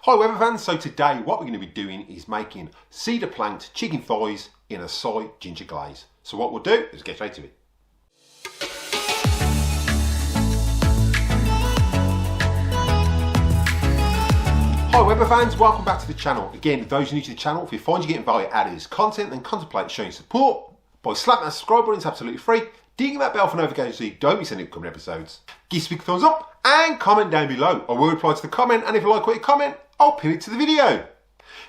Hi Weber fans, so today what we're going to be doing is making cedar planked chicken thighs in a soy ginger glaze. So what we'll do is get straight to it. Hi Weber fans, welcome back to the channel. Again, those new to the channel, if you find you're getting value out of this content, then contemplate showing support by slapping that subscribe button. It's absolutely free. Ding that bell for notifications so you don't miss any upcoming episodes. Give us a big thumbs up and comment down below. I will reply to the comment, and if you like what you comment, I'll pin it to the video.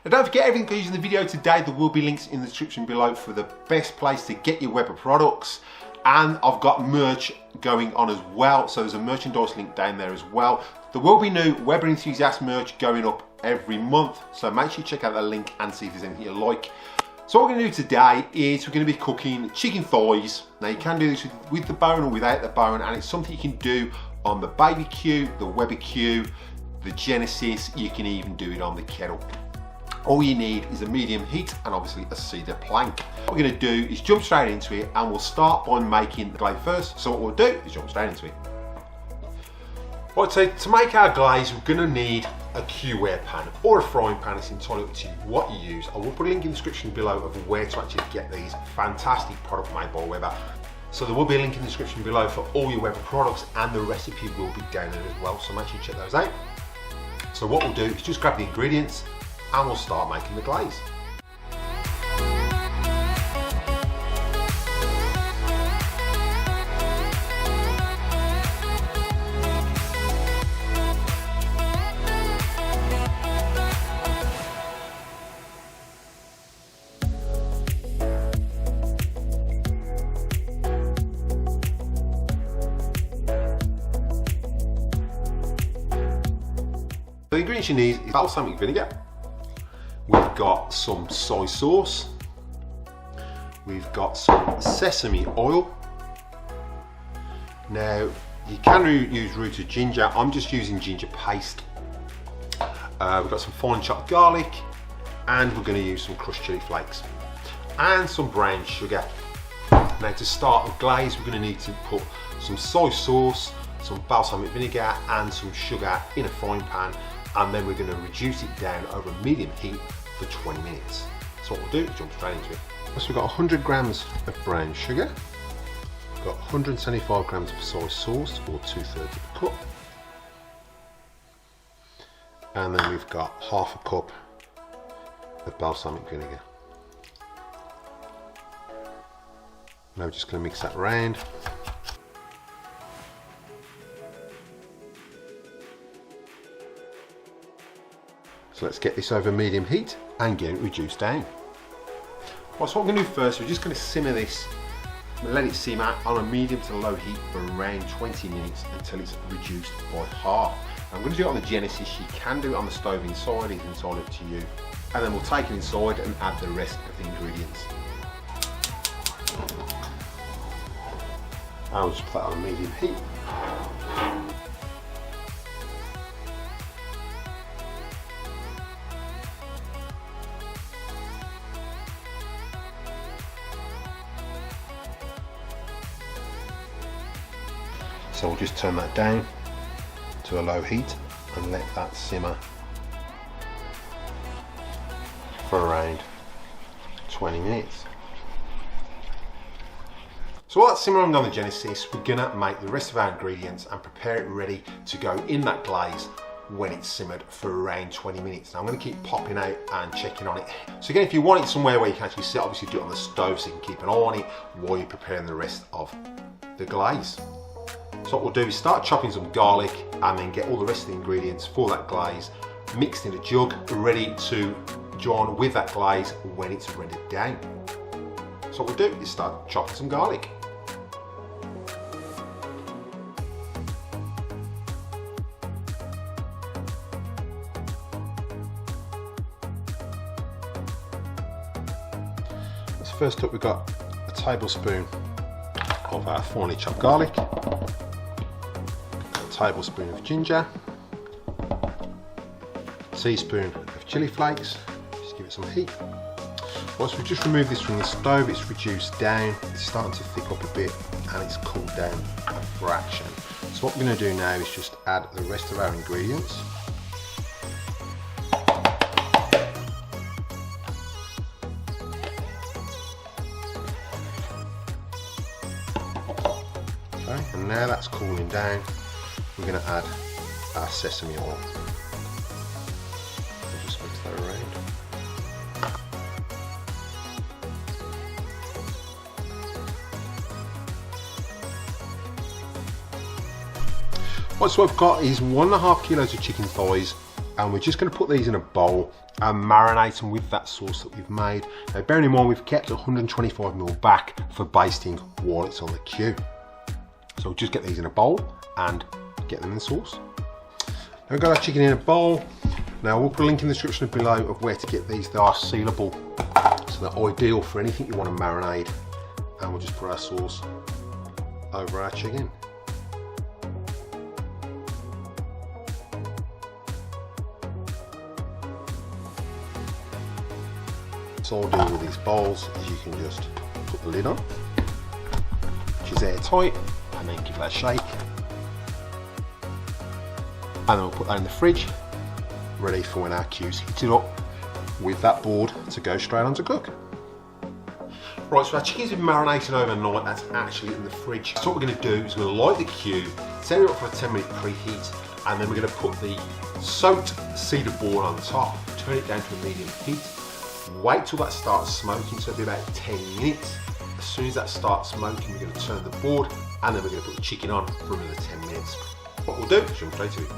Now don't forget, everything used in the video today, there will be links in the description below for the best place to get your Weber products. And I've got merch going on as well, so there's a merchandise link down there as well. There will be new Weber Enthusiast merch going up every month, so make sure you check out that link and see if there's anything you like. So what we're going to do today is we're going to be cooking chicken thighs. Now you can do this with the bone or without the bone, and it's something you can do on the Baby Q, the Weber Q, the Genesis. You can even do it on the kettle. All you need is a medium heat and obviously a cedar plank. What we're going to do is jump straight into it, and we'll start by making the glaze first. So what we'll do is jump straight into it. Right, so to make our glaze, we're going to need a Q-ware pan or a frying pan. It's entirely up to you what you use. I will put a link in the description below of where to actually get these fantastic products made by Weber. So there will be a link in the description below for all your Weber products, and the recipe will be down there as well, so make sure you check those out. So what we'll do is just grab the ingredients and we'll start making the glaze. The ingredients you need is balsamic vinegar. We've got some soy sauce. We've got some sesame oil. Now you can use rooted ginger. I'm just using ginger paste. We've got some fine chopped garlic, and we're going to use some crushed chili flakes and some brown sugar. Now to start the glaze, we're going to need to put some soy sauce, some balsamic vinegar and some sugar in a frying pan, and then we're going to reduce it down over a medium heat for 20 minutes. So what we'll do is jump straight into it. So we've got 100 grams of brown sugar, we've got 175 grams of soy sauce, or 2/3 of a cup, and then we've got half a cup of balsamic vinegar. Now we're just going to mix that around. So let's get this over medium heat and get it reduced down. Well, so what we're going to do first, we're just going to simmer this, let it simmer on a medium to low heat for around 20 minutes until it's reduced by half. I'm going to do it on the Genesis. You can do it on the stove inside, it's entirely up to you. And then we'll take it inside and add the rest of the ingredients. I'll just put that on a medium heat. So we'll just turn that down to a low heat and let that simmer for around 20 minutes. So while that's simmering on the Genesis, we're gonna make the rest of our ingredients and prepare it ready to go in that glaze when it's simmered for around 20 minutes. Now I'm going to keep popping out and checking on it. So again, if you want it somewhere where you can actually sit, obviously do it on the stove so you can keep an eye on it while you're preparing the rest of the glaze. So what we'll do is start chopping some garlic and then get all the rest of the ingredients for that glaze mixed in a jug, ready to join with that glaze when it's rendered down. So what we'll do is start chopping some garlic. So first up, we've got a tablespoon of our finely chopped garlic, tablespoon of ginger, teaspoon of chili flakes. Just give it some heat. Once we just remove this from the stove, it's reduced down, it's starting to thick up a bit, and it's cooled down a fraction. So what we're going to do now is just add the rest of our ingredients. down, we're going to add our sesame oil. I'll just mix that around. Right, so what I've got is 1.5 kilos of chicken thighs, and we're just going to put these in a bowl and marinate them with that sauce that we've made. Now, bearing in mind we've kept 125ml back for basting while it's on the queue. So we'll just get these in a bowl and get them in the sauce. Now we've got our chicken in a bowl. Now we'll put a link in the description below of where to get these. They are sealable, so they're ideal for anything you want to marinate. And we'll just put our sauce over our chicken. So I'll do with these bowls is you can just put the lid on, which is airtight, and then give that a shake. And then we'll put that in the fridge, ready for when our queue's heated up with that board to go straight on to cook. Right, so our chicken's been marinating overnight, that's actually in the fridge. So what we're going to do is we're going to light the queue, set it up for a 10-minute preheat, and then we're going to put the soaked cedar board on top, turn it down to a medium heat. Wait till that starts smoking, so it'll be about 10 minutes. As soon as that starts smoking, we're going to turn the board, and then we're going to put the chicken on for another 10 minutes. What we'll do is jump straight to it.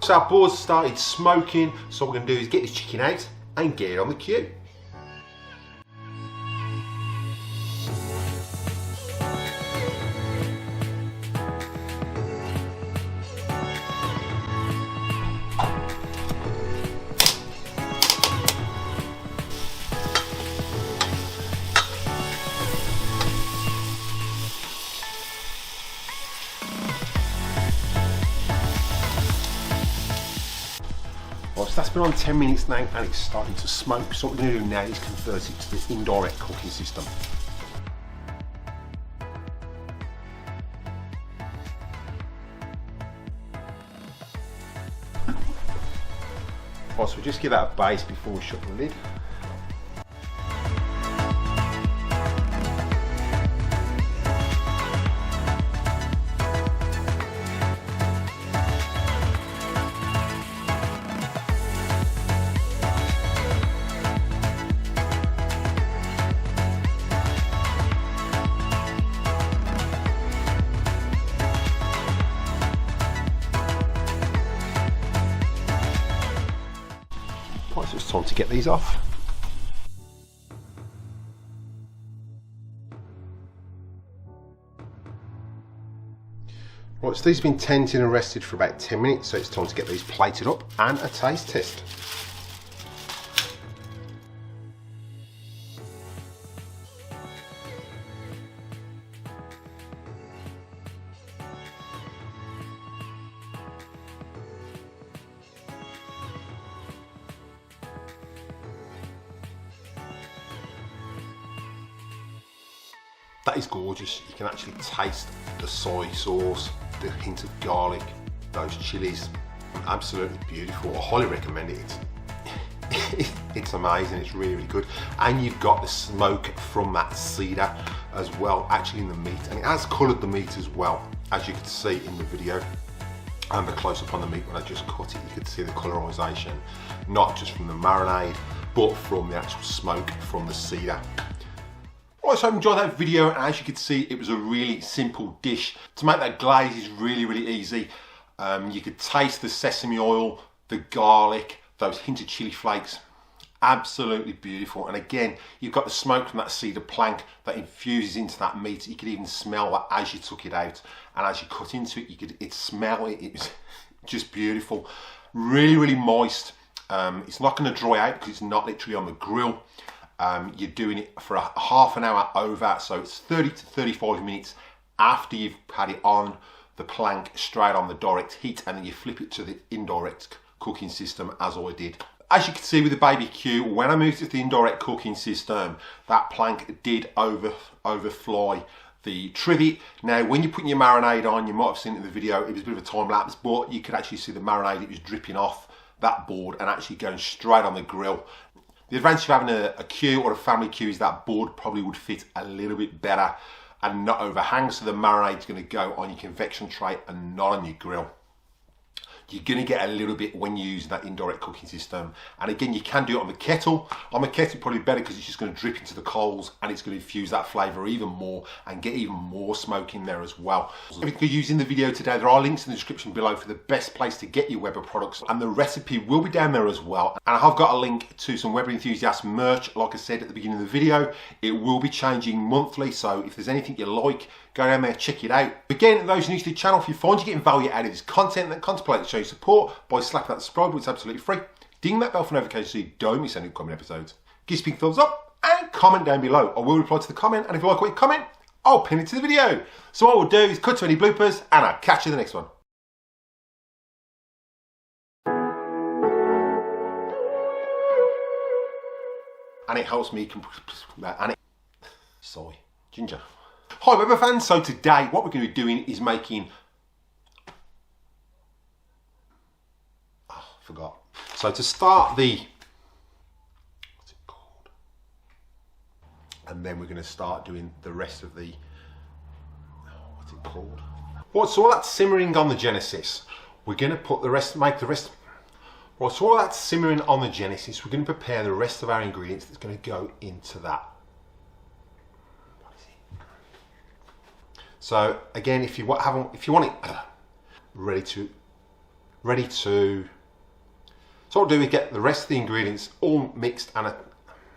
So our board's started smoking, so what we're going to do is get this chicken out and get it on the queue. So that's been on 10 minutes now and it's starting to smoke. So what we're going to do now is convert it to the indirect cooking system. Right, so we'll just give that a base before we shut the lid. Right, so it's time to get these off. Right, so these have been tented and rested for about 10 minutes, so it's time to get these plated up and a taste test. That is gorgeous. You can actually taste the soy sauce, the hint of garlic, those chilies. Absolutely beautiful. I highly recommend it. It's amazing. It's really, really good. And you've got the smoke from that cedar as well, actually in the meat. And it has coloured the meat as well, as you could see in the video. And the close-up on the meat when I just cut it, you could see the colorisation, not just from the marinade, but from the actual smoke from the cedar. Right, so I enjoyed that video, and as you can see, it was a really simple dish. To make that glaze is really, really easy. You could taste the sesame oil, the garlic, those hint of chili flakes. Absolutely beautiful. And again, you've got the smoke from that cedar plank that infuses into that meat. You could even smell that as you took it out, and as you cut into it, you could smell it. It was just beautiful. Really, really moist. It's not going to dry out because it's not literally on the grill. You're doing it for a half an hour over, so it's 30 to 35 minutes after you've had it on the plank straight on the direct heat, and then you flip it to the indirect cooking system as I did. As you can see with the Baby Q, when I moved it to the indirect cooking system, that plank did overfly the trivet. Now, when you're putting your marinade on, you might have seen it in the video, it was a bit of a time lapse, but you could actually see the marinade, it was dripping off that board and actually going straight on the grill. The advantage of having a Q or a family Q is that board probably would fit a little bit better and not overhang, so the marinade's going to go on your convection tray and not on your grill. You're going to get a little bit when you use that indirect cooking system. And again, you can do it on the kettle. On the kettle, probably better because it's just going to drip into the coals and it's going to infuse that flavour even more and get even more smoke in there as well. If you're using the video today, there are links in the description below for the best place to get your Weber products, and the recipe will be down there as well. And I have got a link to some Weber Enthusiast merch, like I said at the beginning of the video. It will be changing monthly, so if there's anything you like, go down there, check it out. Again, those new to the channel, if you find you're getting value out of this content, then contemplate showing support by slapping that subscribe button. It's absolutely free. Ding that bell for notifications so you don't miss any upcoming episodes. Give us a big thumbs up and comment down below. I will reply to the comment, and if you like what you comment, I'll pin it to the video. So what we'll do is cut to any bloopers, and I'll catch you in the next one. And it helps me Soy Ginger. Hi Weber fans, so today what we're going to be doing is making, forgot. So to start what's it called? And then we're going to start doing the rest of the, what's it called? What's all that simmering on the Genesis? We're going to put the rest, right, so all that simmering on the Genesis, we're going to prepare the rest of our ingredients that's going to go into that. So again, if you want it ready to, so what I'll do is get the rest of the ingredients all mixed and